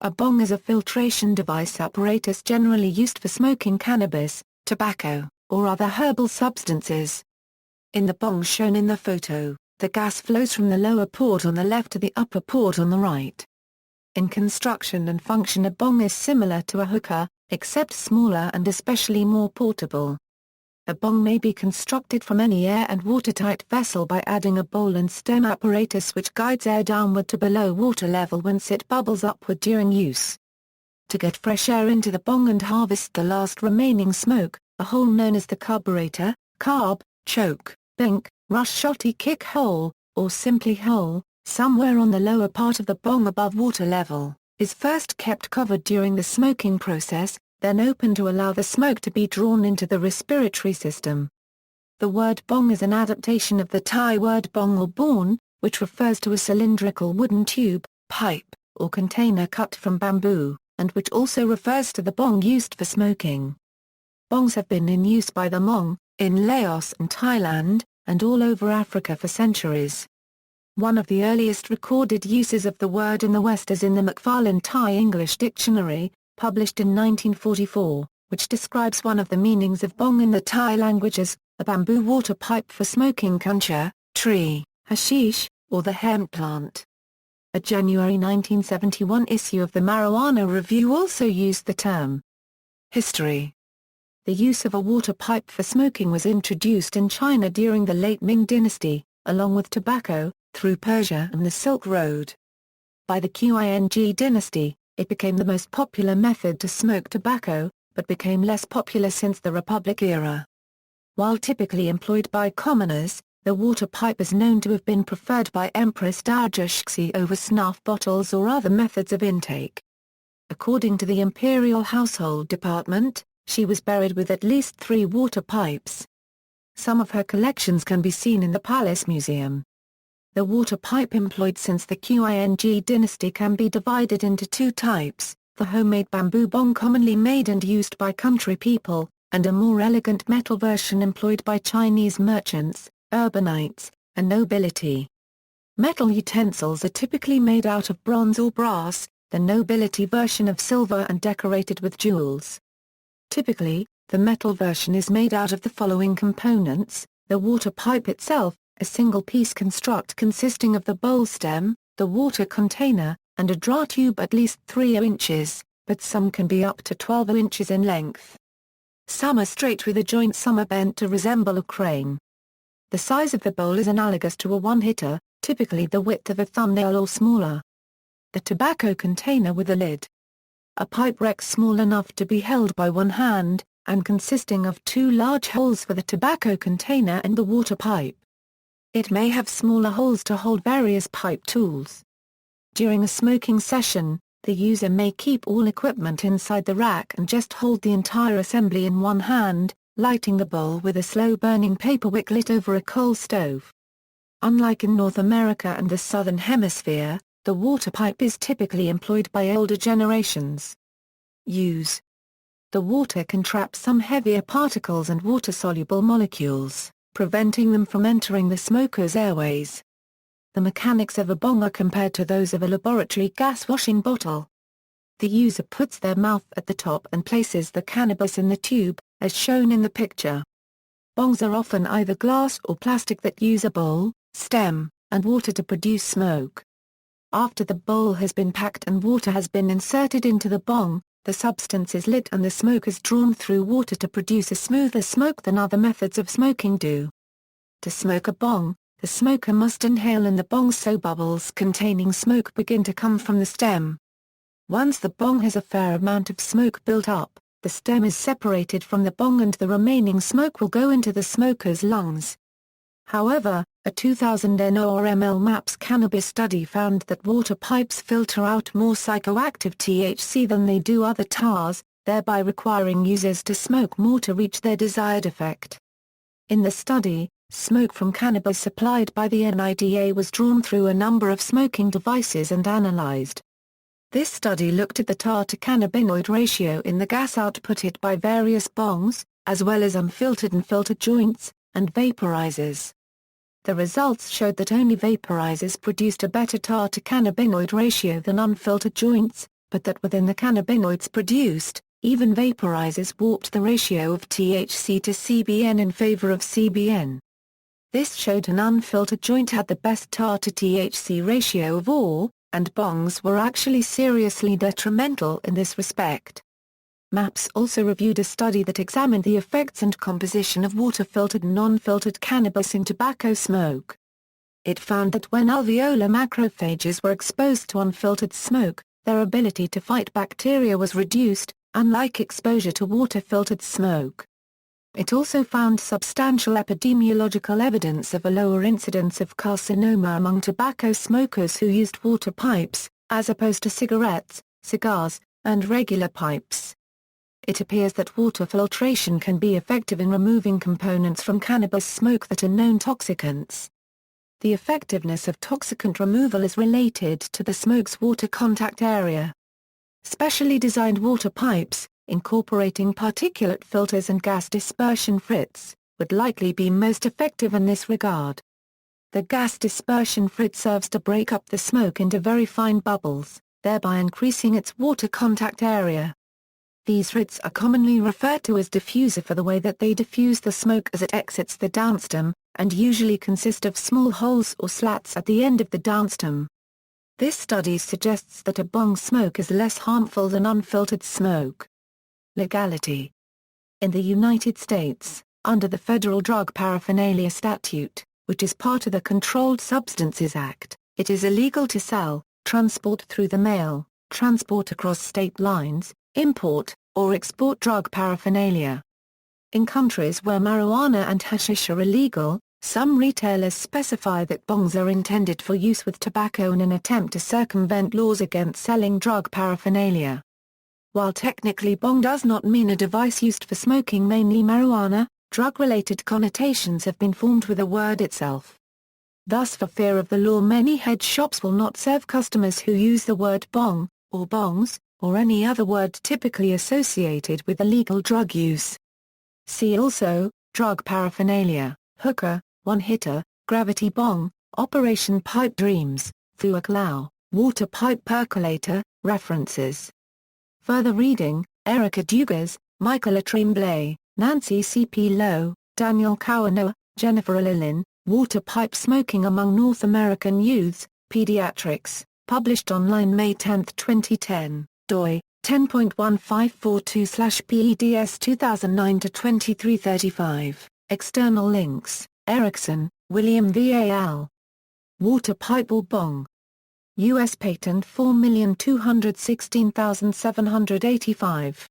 A bong is a filtration device apparatus generally used for smoking cannabis, tobacco, or other herbal substances. In the bong shown in the photo, the gas flows from the lower port on the left to the upper port on the right. In construction and function, a bong is similar to a hookah, except smaller and especially more portable. A bong may be constructed from any air and watertight vessel by adding a bowl and stem apparatus which guides air downward to below water level whence it bubbles upward during use. To get fresh air into the bong and harvest the last remaining smoke, a hole known as the carburator, carb, choke, bink, rush shotty kick hole, or simply hole, somewhere on the lower part of the bong above water level, is first kept covered during the smoking process, then open to allow the smoke to be drawn into the respiratory system. The word bong is an adaptation of the Thai word bong or born, which refers to a cylindrical wooden tube, pipe, or container cut from bamboo, and which also refers to the bong used for smoking. Bongs have been in use by the Hmong, in Laos and Thailand, and all over Africa for centuries. One of the earliest recorded uses of the word in the West is in the Macfarlane Thai English Dictionary, published in 1944, which describes one of the meanings of bong in the Thai language as, a bamboo water pipe for smoking kuncha, tree, hashish, or the hemp plant. A January 1971 issue of the Marijuana Review also used the term. History. The use of a water pipe for smoking was introduced in China during the late Ming dynasty, along with tobacco, through Persia and the Silk Road. By the Qing dynasty, it became the most popular method to smoke tobacco, but became less popular since the Republic era. While typically employed by commoners, the water pipe is known to have been preferred by Empress Dowager Cixi over snuff bottles or other methods of intake. According to the Imperial Household Department, she was buried with at least 3 water pipes. Some of her collections can be seen in the Palace Museum. The water pipe employed since the Qing dynasty can be divided into 2 types, the homemade bamboo bong commonly made and used by country people, and a more elegant metal version employed by Chinese merchants, urbanites, and nobility. Metal utensils are typically made out of bronze or brass, the nobility version of silver and decorated with jewels. Typically, the metal version is made out of the following components: the water pipe itself, a single-piece construct consisting of the bowl stem, the water container, and a draw tube at least 3 inches, but some can be up to 12 inches in length. Some are straight with a joint, some are bent to resemble a crane. The size of the bowl is analogous to a one-hitter, typically the width of a thumbnail or smaller. The tobacco container with a lid. A pipe rack small enough to be held by one hand, and consisting of 2 large holes for the tobacco container and the water pipe. It may have smaller holes to hold various pipe tools. During a smoking session, the user may keep all equipment inside the rack and just hold the entire assembly in one hand, lighting the bowl with a slow-burning paper wick lit over a coal stove. Unlike in North America and the Southern Hemisphere, the water pipe is typically employed by older generations. Use. The water can trap some heavier particles and water-soluble molecules, preventing them from entering the smoker's airways. The mechanics of a bong are compared to those of a laboratory gas washing bottle. The user puts their mouth at the top and places the cannabis in the tube, as shown in the picture. Bongs are often either glass or plastic that use a bowl, stem, and water to produce smoke. After the bowl has been packed and water has been inserted into the bong, the substance is lit and the smoke is drawn through water to produce a smoother smoke than other methods of smoking do. To smoke a bong, the smoker must inhale in the bong so bubbles containing smoke begin to come from the stem. Once the bong has a fair amount of smoke built up, the stem is separated from the bong and the remaining smoke will go into the smoker's lungs. However, a 2000 NORML MAPS cannabis study found that water pipes filter out more psychoactive THC than they do other tars, thereby requiring users to smoke more to reach their desired effect. In the study, smoke from cannabis supplied by the NIDA was drawn through a number of smoking devices and analyzed. This study looked at the tar to cannabinoid ratio in the gas outputted by various bongs, as well as unfiltered and filtered joints, and vaporizers. The results showed that only vaporizers produced a better tar to cannabinoid ratio than unfiltered joints, but that within the cannabinoids produced, even vaporizers warped the ratio of THC to CBN in favor of CBN. This showed an unfiltered joint had the best tar to THC ratio of all, and bongs were actually seriously detrimental in this respect. MAPS also reviewed a study that examined the effects and composition of water-filtered and non-filtered cannabis in tobacco smoke. It found that when alveolar macrophages were exposed to unfiltered smoke, their ability to fight bacteria was reduced, unlike exposure to water-filtered smoke. It also found substantial epidemiological evidence of a lower incidence of carcinoma among tobacco smokers who used water pipes, as opposed to cigarettes, cigars, and regular pipes. It appears that water filtration can be effective in removing components from cannabis smoke that are known toxicants. The effectiveness of toxicant removal is related to the smoke's water contact area. Specially designed water pipes, incorporating particulate filters and gas dispersion frits, would likely be most effective in this regard. The gas dispersion frit serves to break up the smoke into very fine bubbles, thereby increasing its water contact area. These frits are commonly referred to as diffuser for the way that they diffuse the smoke as it exits the downstem, and usually consist of small holes or slats at the end of the downstem. This study suggests that a bong smoke is less harmful than unfiltered smoke. Legality. In the United States, under the Federal Drug Paraphernalia Statute, which is part of the Controlled Substances Act, it is illegal to sell, transport through the mail, transport across state lines, import, or export drug paraphernalia. In countries where marijuana and hashish are illegal, some retailers specify that bongs are intended for use with tobacco in an attempt to circumvent laws against selling drug paraphernalia. While technically bong does not mean a device used for smoking mainly marijuana, drug-related connotations have been formed with the word itself. Thus for fear of the law many head shops will not serve customers who use the word bong, or bongs, or any other word typically associated with illegal drug use. See also, drug paraphernalia, hookah, one-hitter, gravity bong, Operation Pipe Dreams, Thuoc Lao, water pipe percolator, references. Further reading, Erica Dugas, Michaela Tremblay, Nancy C. P. Lowe, Daniel Kawanoa, Jennifer Alilin, Water Pipe Smoking Among North American Youths, Pediatrics, published online May 10, 2010, doi, 10.1542/PEDS 2009-2335, external links, Erickson, William V. A. L. Water Pipe or Bong. U.S. Patent 4,216,785.